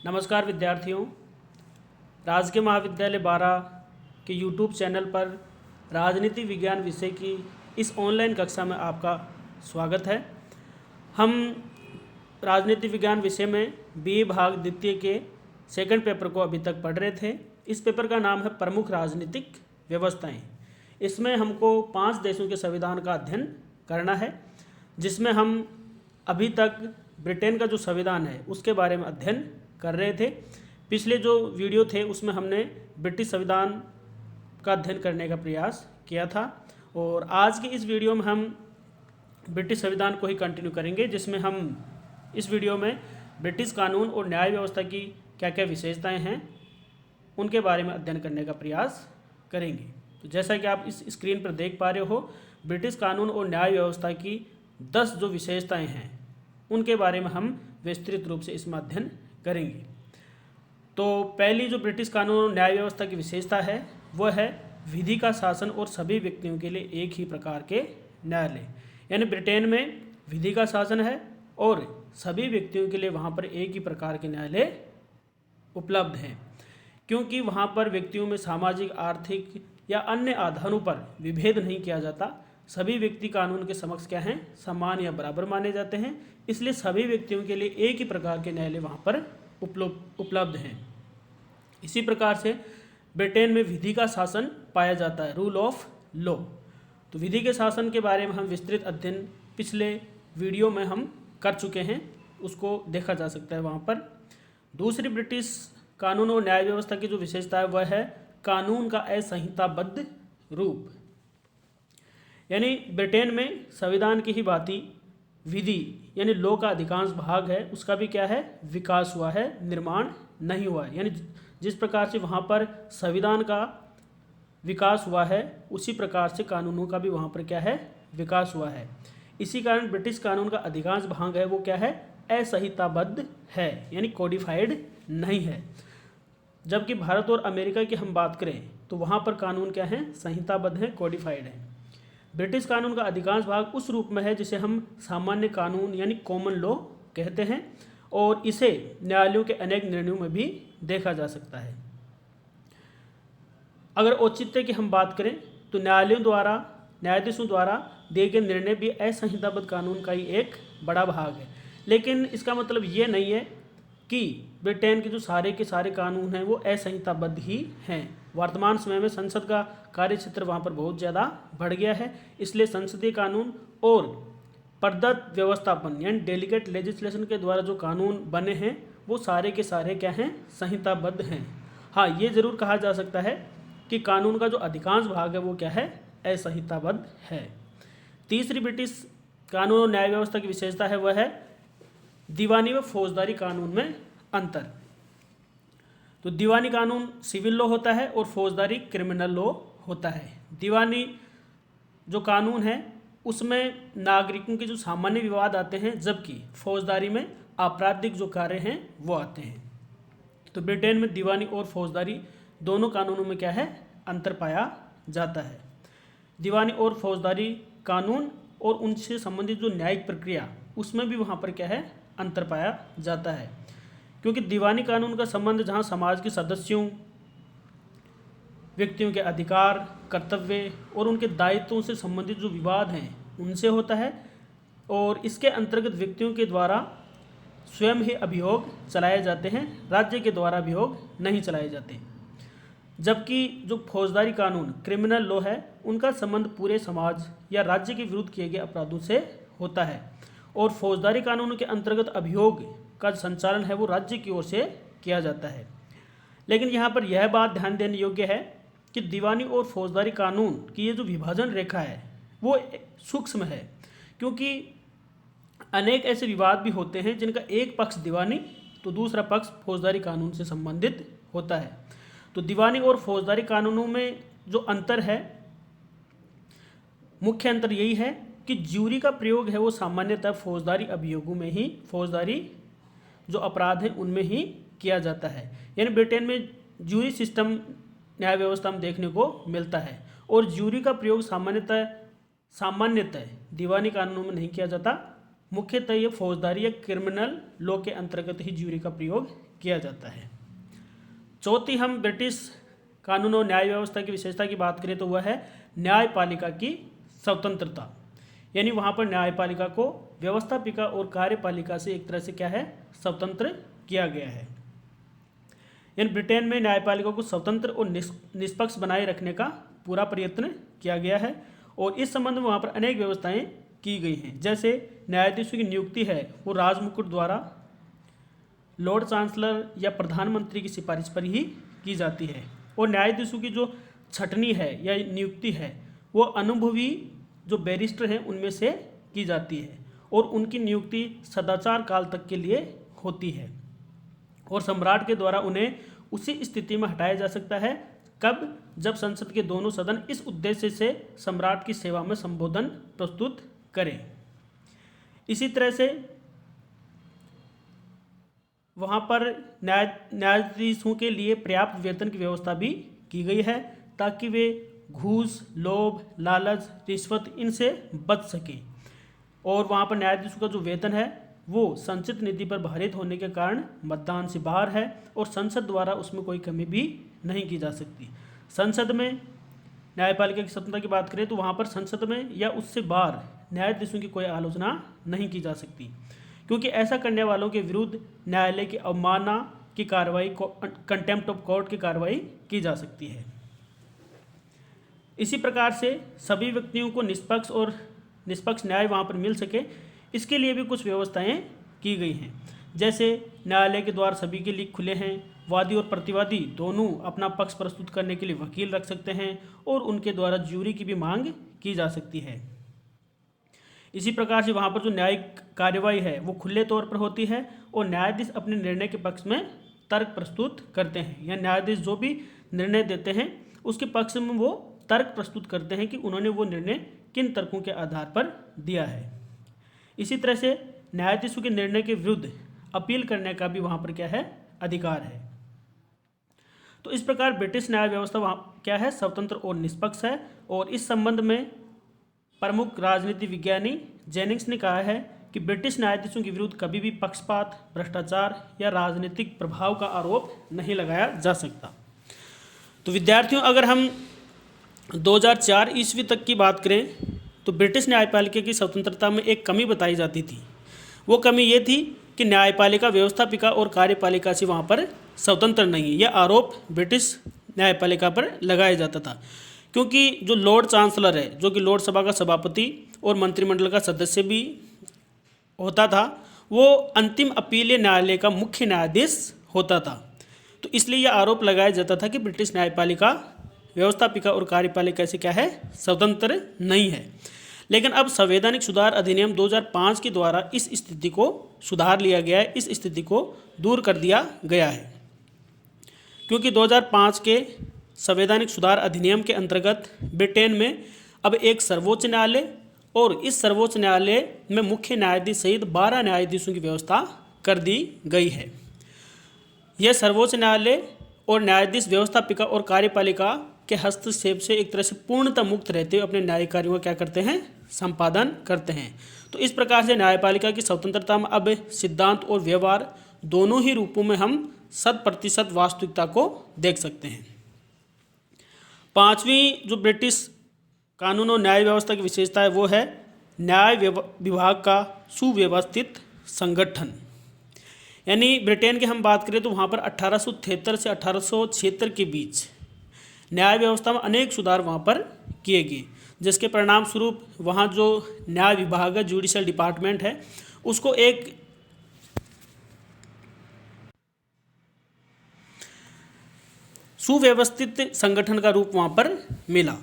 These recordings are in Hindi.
नमस्कार विद्यार्थियों, राजकीय महाविद्यालय बारा के यूट्यूब चैनल पर राजनीति विज्ञान विषय की इस ऑनलाइन कक्षा में आपका स्वागत है। हम राजनीति विज्ञान विषय में बीए भाग द्वितीय के सेकंड पेपर को अभी तक पढ़ रहे थे। इस पेपर का नाम है प्रमुख राजनीतिक व्यवस्थाएं। इसमें हमको 5 देशों के संविधान का अध्ययन करना है, जिसमें हम अभी तक ब्रिटेन का जो संविधान है उसके बारे में अध्ययन कर रहे थे। पिछले जो वीडियो थे उसमें हमने ब्रिटिश संविधान का अध्ययन करने का प्रयास किया था, और आज की इस वीडियो में हम ब्रिटिश संविधान को ही कंटिन्यू करेंगे, जिसमें हम इस वीडियो में ब्रिटिश कानून और न्याय व्यवस्था की क्या क्या विशेषताएं हैं उनके बारे में अध्ययन करने का प्रयास करेंगे। तो जैसा कि आप इस स्क्रीन पर देख पा रहे हो, ब्रिटिश कानून और न्याय व्यवस्था की 10 जो विशेषताएं हैं उनके बारे में हम विस्तृत रूप से इसमें अध्ययन करेंगे। तो पहली जो ब्रिटिश कानून और न्याय व्यवस्था की विशेषता है वह है विधि का शासन और सभी व्यक्तियों के लिए एक ही प्रकार के न्यायालय। यानी ब्रिटेन में विधि का शासन है और सभी व्यक्तियों के लिए वहाँ पर एक ही प्रकार के न्यायालय उपलब्ध हैं, क्योंकि वहाँ पर व्यक्तियों में सामाजिक, आर्थिक या अन्य आधारों पर विभेद नहीं किया जाता। सभी व्यक्ति कानून के समक्ष क्या हैं, समान या बराबर माने जाते हैं। इसलिए सभी व्यक्तियों के लिए एक ही प्रकार के न्यायालय वहाँ पर उपलब्ध हैं। इसी प्रकार से ब्रिटेन में विधि का शासन पाया जाता है, रूल ऑफ लॉ। तो विधि के शासन के बारे में हम विस्तृत अध्ययन पिछले वीडियो में हम कर चुके हैं, उसको देखा जा सकता है वहाँ पर। दूसरी ब्रिटिश कानून और न्याय व्यवस्था की जो विशेषता है वह है कानून का असंहिताबद्ध रूप। यानी ब्रिटेन में संविधान की ही भांति विधि यानी लॉ का अधिकांश भाग है उसका भी क्या है, विकास हुआ है, निर्माण नहीं हुआ है। यानी जिस प्रकार से वहाँ पर संविधान का विकास हुआ है उसी प्रकार से कानूनों का भी वहाँ पर क्या है, विकास हुआ है। इसी कारण ब्रिटिश कानून का अधिकांश भाग है वो क्या है, असंहिताबद्ध है, यानी कोडिफाइड नहीं है। जबकि भारत और अमेरिका की हम बात करें तो वहाँ पर कानून क्या है, संहिताबद्ध है, कोडिफाइड है। ब्रिटिश कानून का अधिकांश भाग उस रूप में है जिसे हम सामान्य कानून यानी कॉमन लॉ कहते हैं, और इसे न्यायालयों के अनेक निर्णयों में भी देखा जा सकता है। अगर औचित्य की हम बात करें तो न्यायाधीशों द्वारा दिए गए निर्णय भी असंहिताबद्ध कानून का ही एक बड़ा भाग है। लेकिन इसका मतलब ये नहीं है कि ब्रिटेन के जो सारे के सारे कानून हैं वो असंहिताबद्ध ही हैं। वर्तमान समय में संसद का कार्यक्षेत्र वहाँ पर बहुत ज़्यादा बढ़ गया है, इसलिए संसदीय कानून और प्रदत्त व्यवस्थापन यानी डेलीगेट लेजिस्लेशन के द्वारा जो कानून बने हैं वो सारे के सारे क्या हैं, संहिताबद्ध हैं। हाँ, ये ज़रूर कहा जा सकता है कि कानून का जो अधिकांश भाग है वो क्या है, असंहिताबद्ध है। तीसरी ब्रिटिश कानून और न्याय व्यवस्था की विशेषता है वह है दीवानी व फौजदारी कानून में अंतर। तो दीवानी कानून सिविल लॉ होता है और फौजदारी क्रिमिनल लॉ होता है। दीवानी जो कानून है उसमें नागरिकों के जो सामान्य विवाद आते हैं, जबकि फौजदारी में आपराधिक जो कार्य हैं वो आते हैं। तो ब्रिटेन में दीवानी और फौजदारी दोनों कानूनों में क्या है, अंतर पाया जाता है। दीवानी और फौजदारी कानून और उनसे संबंधित जो न्यायिक प्रक्रिया उसमें भी वहाँ पर क्या है, अंतर पाया जाता है। क्योंकि दीवानी कानून का संबंध जहाँ समाज के सदस्यों, व्यक्तियों के अधिकार, कर्तव्य और उनके दायित्वों से संबंधित जो विवाद हैं उनसे होता है, और इसके अंतर्गत व्यक्तियों के द्वारा स्वयं ही अभियोग चलाए जाते हैं, राज्य के द्वारा अभियोग नहीं चलाए जाते। जबकि जो फौजदारी कानून क्रिमिनल लॉ है उनका संबंध पूरे समाज या राज्य के विरुद्ध किए गए अपराधों से होता है, और फौजदारी कानून के अंतर्गत अभियोग का संचालन है वो राज्य की ओर से किया जाता है। लेकिन यहाँ पर यह बात ध्यान देने योग्य है कि दीवानी और फौजदारी कानून की ये जो विभाजन रेखा है वो सूक्ष्म है, क्योंकि अनेक ऐसे विवाद भी होते हैं जिनका एक पक्ष दीवानी तो दूसरा पक्ष फौजदारी कानून से संबंधित होता है। तो दीवानी और फौजदारी कानूनों में जो अंतर है, मुख्य अंतर यही है कि ज्यूरी का प्रयोग है वो सामान्यतः फौजदारी अभियोगों में ही, फौजदारी जो अपराध हैं उनमें ही किया जाता है। यानी ब्रिटेन में ज्यूरी सिस्टम न्याय व्यवस्था में देखने को मिलता है, और ज्यूरी का प्रयोग सामान्यतः दीवानी कानूनों में नहीं किया जाता। मुख्यतः ये फौजदारी या क्रिमिनल लॉ के अंतर्गत ही ज्यूरी का प्रयोग किया जाता है। चौथी हम ब्रिटिश कानून और न्याय व्यवस्था की विशेषता की बात करें तो वह है न्यायपालिका की स्वतंत्रता। यानी वहाँ पर न्यायपालिका को व्यवस्थापिका और कार्यपालिका से एक तरह से क्या है, स्वतंत्र किया गया है। यानी ब्रिटेन में न्यायपालिका को स्वतंत्र और निष्पक्ष बनाए रखने का पूरा प्रयत्न किया गया है और इस संबंध में वहाँ पर अनेक व्यवस्थाएं की गई हैं। जैसे न्यायाधीशों की नियुक्ति है वो राजमुकुट द्वारा लॉर्ड चांसलर या प्रधानमंत्री की सिफारिश पर ही की जाती है और न्यायाधीशों की जो छटनी है या नियुक्ति है वो अनुभवी जो बैरिस्टर हैं उनमें से की जाती है और उनकी नियुक्ति सदाचार काल तक के लिए होती है और सम्राट के द्वारा उन्हें उसी स्थिति में हटाया जा सकता है कब, जब संसद के दोनों सदन इस उद्देश्य से सम्राट की सेवा में संबोधन प्रस्तुत करें। इसी तरह से वहाँ पर न्यायाधीशों के लिए पर्याप्त वेतन की व्यवस्था भी की गई है ताकि वे घूस, लोभ, लालच, रिश्वत इनसे बच सकें और वहाँ पर न्यायाधीशों का जो वेतन है वो संचित निधि पर भारित होने के कारण मतदान से बाहर है और संसद द्वारा उसमें कोई कमी भी नहीं की जा सकती। संसद में न्यायपालिका की स्वतंत्रता की बात करें तो वहाँ पर संसद में या उससे बाहर न्यायाधीशों की कोई आलोचना नहीं की जा सकती क्योंकि ऐसा करने वालों के विरुद्ध न्यायालय की अवमानना की कार्रवाई, कंटेम्प्ट ऑफ कोर्ट की कार्रवाई की जा सकती है। इसी प्रकार से सभी व्यक्तियों को निष्पक्ष न्याय वहाँ पर मिल सके इसके लिए भी कुछ व्यवस्थाएं की गई हैं। जैसे न्यायालय के द्वार सभी के लिए खुले हैं, वादी और प्रतिवादी दोनों अपना पक्ष प्रस्तुत करने के लिए वकील रख सकते हैं और उनके द्वारा ज्यूरी की भी मांग की जा सकती है। इसी प्रकार से वहाँ पर जो न्यायिक कार्यवाही है वो खुले तौर पर होती है और न्यायाधीश अपने निर्णय के पक्ष में तर्क प्रस्तुत करते हैं या न्यायाधीश जो भी निर्णय देते हैं उसके पक्ष में वो तर्क प्रस्तुत करते हैं कि उन्होंने वो निर्णय किन तर्कों के आधार पर दिया है। इसी तरह से न्यायाधीशों के निर्णय के विरुद्ध अपील करने का भी वहाँ पर क्या है, अधिकार है। तो इस प्रकार ब्रिटिश न्याय व्यवस्था वहाँ क्या है, स्वतंत्र और निष्पक्ष है और इस संबंध में प्रमुख राजनीति विज्ञानी जेनिंग्स ने कहा है कि ब्रिटिश न्यायाधीशों के विरुद्ध कभी भी पक्षपात, भ्रष्टाचार या राजनीतिक प्रभाव का आरोप नहीं लगाया जा सकता। तो विद्यार्थियों, अगर हम 2004 ईस्वी तक की बात करें तो ब्रिटिश न्यायपालिका की स्वतंत्रता में एक कमी बताई जाती थी। वो कमी ये थी कि न्यायपालिका व्यवस्थापिका और कार्यपालिका से वहाँ पर स्वतंत्र नहीं है। यह आरोप ब्रिटिश न्यायपालिका पर लगाया जाता था क्योंकि जो लॉर्ड चांसलर है, जो कि लोक सभा का सभापति और मंत्रिमंडल का सदस्य भी होता था, वो अंतिम अपीलीय न्यायालय का मुख्य न्यायाधीश होता था। तो इसलिए यह आरोप लगाया जाता था कि ब्रिटिश न्यायपालिका व्यवस्थापिका और कार्यपालिका से क्या है, स्वतंत्र नहीं है। लेकिन अब संवैधानिक सुधार अधिनियम 2005 के द्वारा इस स्थिति को सुधार लिया गया है, इस स्थिति को दूर कर दिया गया है क्योंकि 2005 के संवैधानिक सुधार अधिनियम के अंतर्गत ब्रिटेन में अब एक सर्वोच्च न्यायालय और इस सर्वोच्च न्यायालय में मुख्य न्यायाधीश सहित 12 न्यायाधीशों की व्यवस्था कर दी गई है। यह सर्वोच्च न्यायालय और न्यायाधीश व्यवस्थापिका और कार्यपालिका के हस्तक्षेप से एक तरह से पूर्णतः मुक्त रहते हुए अपने न्यायिक कार्यों का क्या करते हैं, संपादन करते हैं। तो इस प्रकार से न्यायपालिका की स्वतंत्रता में अब सिद्धांत और व्यवहार दोनों ही रूपों में हम 100% वास्तविकता को देख सकते हैं। पांचवी जो ब्रिटिश कानून और न्याय व्यवस्था की विशेषता है वो है न्याय विभाग का सुव्यवस्थित संगठन। यानी ब्रिटेन की हम बात करें तो वहाँ पर 1873 से 1876 के बीच न्याय व्यवस्था में अनेक सुधार वहाँ पर किए गए, जिसके परिणाम स्वरूप वहाँ जो न्याय विभाग है, जुडिशियल डिपार्टमेंट है, उसको एक सुव्यवस्थित संगठन का रूप वहाँ पर मिला।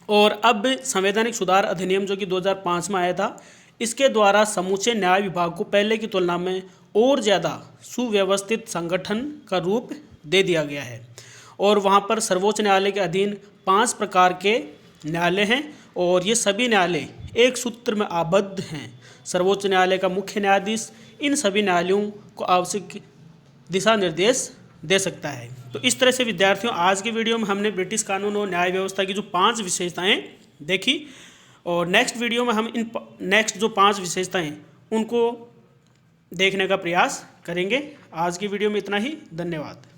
और अब संवैधानिक सुधार अधिनियम जो कि 2005 में आया था, इसके द्वारा समूचे न्याय विभाग को पहले की तुलना में और ज़्यादा सुव्यवस्थित संगठन का रूप दे दिया गया है। और वहाँ पर सर्वोच्च न्यायालय के अधीन 5 प्रकार के न्यायालय हैं और ये सभी न्यायालय एक सूत्र में आबद्ध हैं। सर्वोच्च न्यायालय का मुख्य न्यायाधीश इन सभी न्यायालयों को आवश्यक दिशा निर्देश दे सकता है। तो इस तरह से विद्यार्थियों, आज के वीडियो में हमने ब्रिटिश कानून और न्याय व्यवस्था की जो 5 विशेषताएं देखी और नेक्स्ट वीडियो में हम इन नेक्स्ट जो 5 विशेषताएं उनको देखने का प्रयास करेंगे। आज की वीडियो में इतना ही। धन्यवाद।